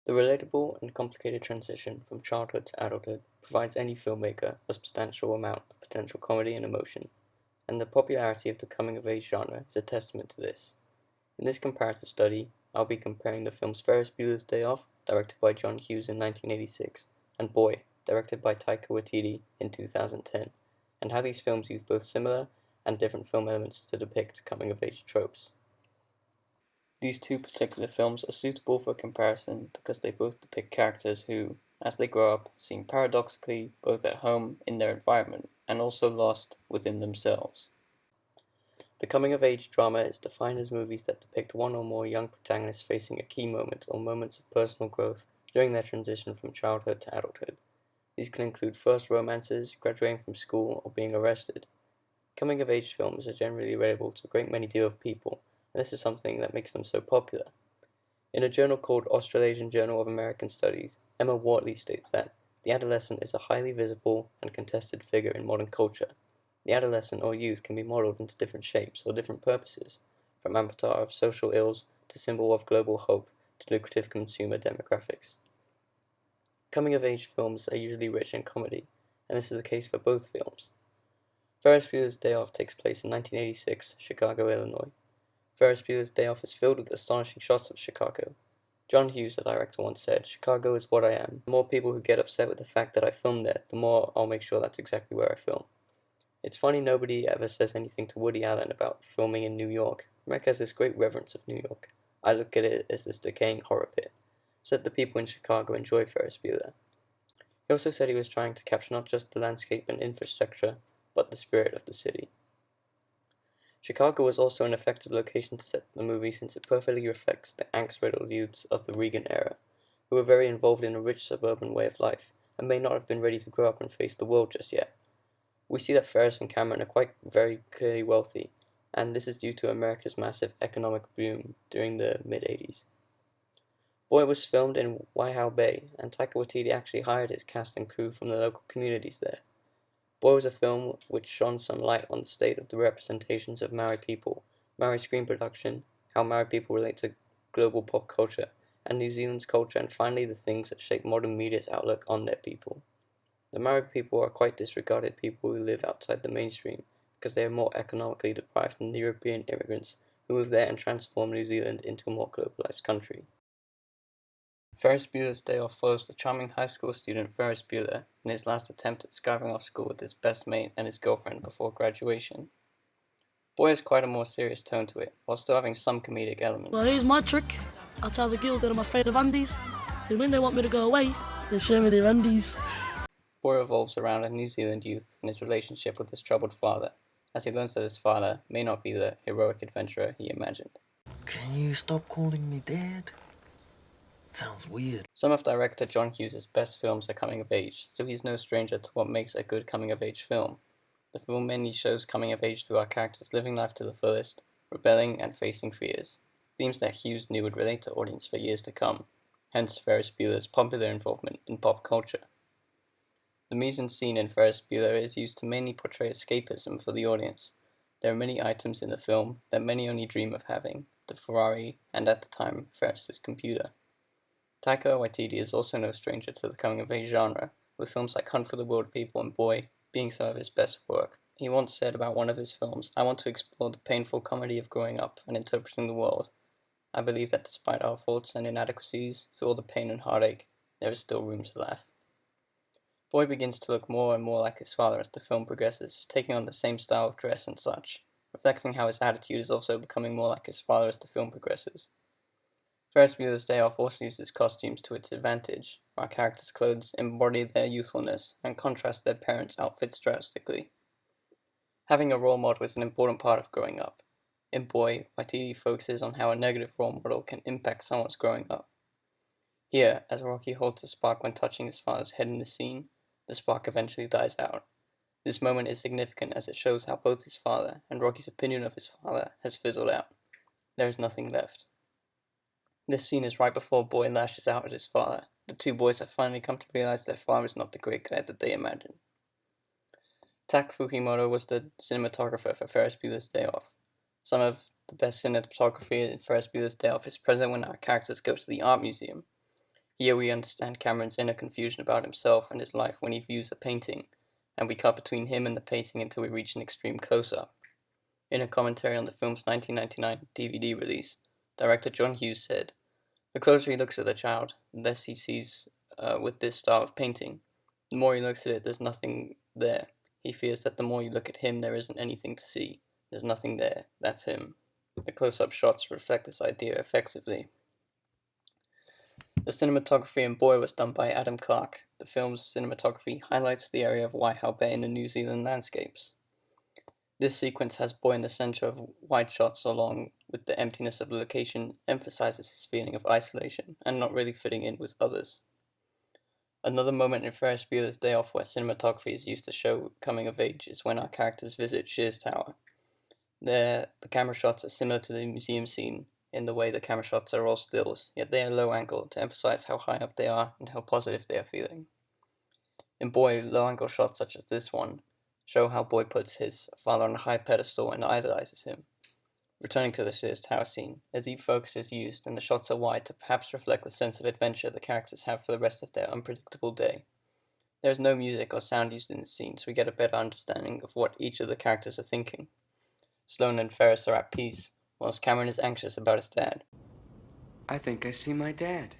The relatable and complicated transition from childhood to adulthood provides any filmmaker a substantial amount of potential comedy and emotion, and the popularity of the coming-of-age genre is a testament to this. In this comparative study, I'll be comparing the films Ferris Bueller's Day Off, directed by John Hughes in 1986, and Boy, directed by Taika Waititi in 2010, and how these films use both similar and different film elements to depict coming-of-age tropes. These two particular films are suitable for comparison because they both depict characters who, as they grow up, seem paradoxically both at home in their environment and also lost within themselves. The coming-of-age drama is defined as movies that depict one or more young protagonists facing a key moment or moments of personal growth during their transition from childhood to adulthood. These can include first romances, graduating from school, or being arrested. Coming-of-age films are generally relatable to a great many deal of people, and this is something that makes them so popular. In a journal called Australasian Journal of American Studies, Emma Wortley states that the adolescent is a highly visible and contested figure in modern culture. The adolescent or youth can be modeled into different shapes or different purposes, from avatar of social ills to symbol of global hope to lucrative consumer demographics. Coming-of-age films are usually rich in comedy, and this is the case for both films. Ferris Bueller's Day Off takes place in 1986, Chicago, Illinois. Ferris Bueller's Day Off is filled with astonishing shots of Chicago. John Hughes, the director, once said, "Chicago is what I am. The more people who get upset with the fact that I filmed there, the more I'll make sure that's exactly where I film." It's funny nobody ever says anything to Woody Allen about filming in New York. America has this great reverence of New York. I look at it as this decaying horror pit. So that the people in Chicago enjoy Ferris Bueller. He also said he was trying to capture not just the landscape and infrastructure, but the spirit of the city. Chicago was also an effective location to set the movie since it perfectly reflects the angst-riddled youths of the Reagan era, who were very involved in a rich suburban way of life, and may not have been ready to grow up and face the world just yet. We see that Ferris and Cameron are very clearly wealthy, and this is due to America's massive economic boom during the mid-80s. Boy was filmed in Waihau Bay, and Taika Waititi actually hired his cast and crew from the local communities there. Boy was a film which shone some light on the state of the representations of Maori people, Maori screen production, how Maori people relate to global pop culture, and New Zealand's culture, and finally the things that shape modern media's outlook on their people. The Maori people are quite disregarded people who live outside the mainstream because they are more economically deprived than the European immigrants who moved there and transformed New Zealand into a more globalized country. Ferris Bueller's Day Off follows the charming high school student Ferris Bueller in his last attempt at skiving off school with his best mate and his girlfriend before graduation. Boy has quite a more serious tone to it, while still having some comedic elements. Well, here's my trick. I tell the girls that I'm afraid of undies, and when they want me to go away, they show me their undies. Boy revolves around a New Zealand youth and his relationship with his troubled father, as he learns that his father may not be the heroic adventurer he imagined. Can you stop calling me Dad? Sounds weird. Some of director John Hughes' best films are coming of age, so he's no stranger to what makes a good coming of age film. The film mainly shows coming of age through our characters living life to the fullest, rebelling and facing fears, themes that Hughes knew would relate to audience for years to come, hence Ferris Bueller's popular involvement in pop culture. The mise-en-scene in Ferris Bueller is used to mainly portray escapism for the audience. There are many items in the film that many only dream of having, the Ferrari, and at the time, Ferris's computer. Taika Waititi is also no stranger to the coming-of-age genre, with films like Hunt for the Wilder People and Boy being some of his best work. He once said about one of his films, "I want to explore the painful comedy of growing up and interpreting the world. I believe that despite our faults and inadequacies, through all the pain and heartache, there is still room to laugh." Boy begins to look more and more like his father as the film progresses, taking on the same style of dress and such, reflecting how his attitude is also becoming more like his father as the film progresses. Ferris Bueller's Day Off also uses costumes to its advantage, where our characters' clothes embody their youthfulness and contrast their parents' outfits drastically. Having a role model is an important part of growing up. In Boy, Waititi focuses on how a negative role model can impact someone's growing up. Here, as Rocky holds the spark when touching his father's head in the scene, the spark eventually dies out. This moment is significant as it shows how both his father and Rocky's opinion of his father has fizzled out. There is nothing left. This scene is right before Boy lashes out at his father. The two boys have finally come to realize their father is not the great guy that they imagined. Tak Fukimoto was the cinematographer for Ferris Bueller's Day Off. Some of the best cinematography in Ferris Bueller's Day Off is present when our characters go to the art museum. Here we understand Cameron's inner confusion about himself and his life when he views a painting, and we cut between him and the painting until we reach an extreme close-up. In a commentary on the film's 1999 DVD release, director John Hughes said, "The closer he looks at the child, the less he sees with this style of painting. The more he looks at it, there's nothing there. He fears that the more you look at him, there isn't anything to see. There's nothing there. That's him." The close-up shots reflect this idea effectively. The cinematography in Bueller was done by Adam Clark. The film's cinematography highlights the area of Waihau Bay and the New Zealand landscapes. This sequence has Boy in the center of wide shots along with the emptiness of the location emphasizes his feeling of isolation and not really fitting in with others. Another moment in Ferris Bueller's Day Off where cinematography is used to show coming of age is when our characters visit Shears Tower. There, the camera shots are similar to the museum scene in the way the camera shots are all stills, yet they are low angle to emphasize how high up they are and how positive they are feeling. In Boy, low angle shots such as this one show how Boy puts his father on a high pedestal and idolizes him. Returning to the Shears Tower scene, a deep focus is used and the shots are wide to perhaps reflect the sense of adventure the characters have for the rest of their unpredictable day. There is no music or sound used in this scene, so we get a better understanding of what each of the characters are thinking. Sloane and Ferris are at peace, whilst Cameron is anxious about his dad. I think I see my dad.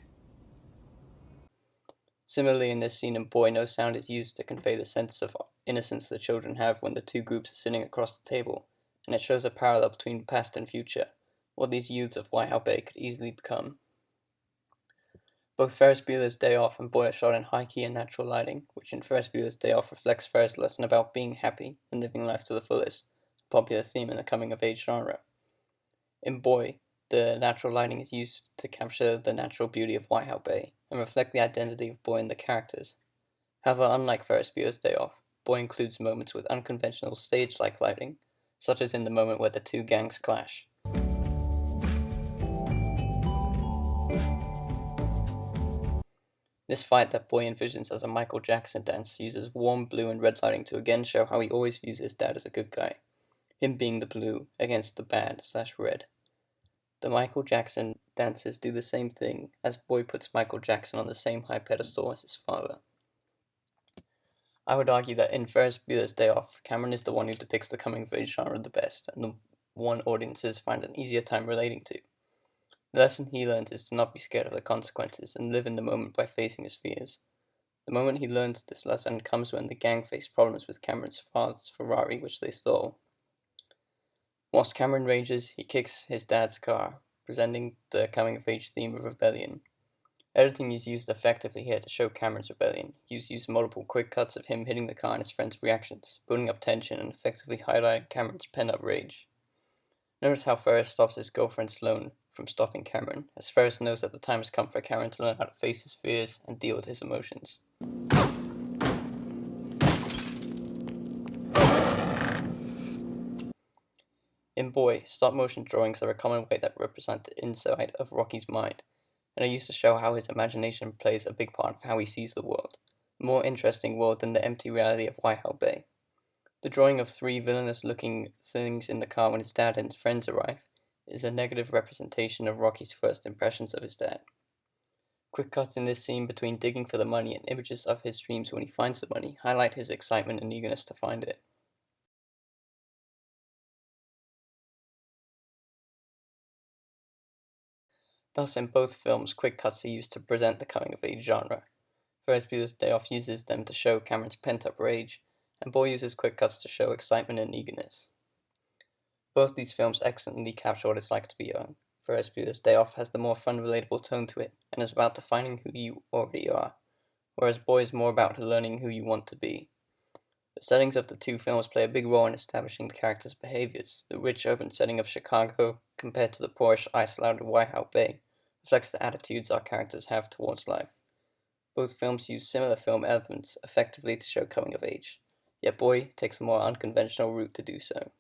Similarly, in this scene in Boy, no sound is used to convey the sense of innocence the children have when the two groups are sitting across the table, and it shows a parallel between past and future, what these youths of Waihau Bay could easily become. Both Ferris Bueller's Day Off and Boy are shot in high key and natural lighting, which in Ferris Bueller's Day Off reflects Ferris' lesson about being happy and living life to the fullest, a popular theme in the coming-of-age genre. In Boy, the natural lighting is used to capture the natural beauty of Waihau Bay and reflect the identity of Boy and the characters. However, unlike Ferris Bueller's Day Off, Boy includes moments with unconventional stage-like lighting, such as in the moment where the two gangs clash. This fight that Boy envisions as a Michael Jackson dance uses warm blue and red lighting to again show how he always views his dad as a good guy, him being the blue against the bad/red. The Michael Jackson dancers do the same thing, as Boy puts Michael Jackson on the same high pedestal as his father. I would argue that in Ferris Bueller's Day Off, Cameron is the one who depicts the coming-of-age genre the best, and the one audiences find an easier time relating to. The lesson he learns is to not be scared of the consequences and live in the moment by facing his fears. The moment he learns this lesson comes when the gang face problems with Cameron's father's Ferrari, which they stole. Whilst Cameron rages, he kicks his dad's car, presenting the coming-of-age theme of rebellion. Editing is used effectively here to show Cameron's rebellion. Hughes used multiple quick cuts of him hitting the car and his friend's reactions, building up tension and effectively highlighting Cameron's pent-up rage. Notice how Ferris stops his girlfriend Sloane from stopping Cameron, as Ferris knows that the time has come for Cameron to learn how to face his fears and deal with his emotions. In Boy, stop-motion drawings are a common way that represent the inside of Rocky's mind, and are used to show how his imagination plays a big part of how he sees the world, a more interesting world than the empty reality of Waihau Bay. The drawing of three villainous-looking things in the car when his dad and his friends arrive is a negative representation of Rocky's first impressions of his dad. Quick cuts in this scene between digging for the money and images of his dreams when he finds the money highlight his excitement and eagerness to find it. Thus, in both films, quick cuts are used to present the coming-of-age genre. Ferris Bueller's Day Off uses them to show Cameron's pent-up rage, and Boy uses quick cuts to show excitement and eagerness. Both these films excellently capture what it's like to be young. Ferris Bueller's Day Off has the more fun, relatable tone to it, and is about defining who you already are, whereas Boy is more about learning who you want to be. The settings of the two films play a big role in establishing the characters' behaviors. The rich urban setting of Chicago, compared to the poorish, isolated Waihau Bay, reflects the attitudes our characters have towards life. Both films use similar film elements effectively to show coming of age, yet Boy takes a more unconventional route to do so.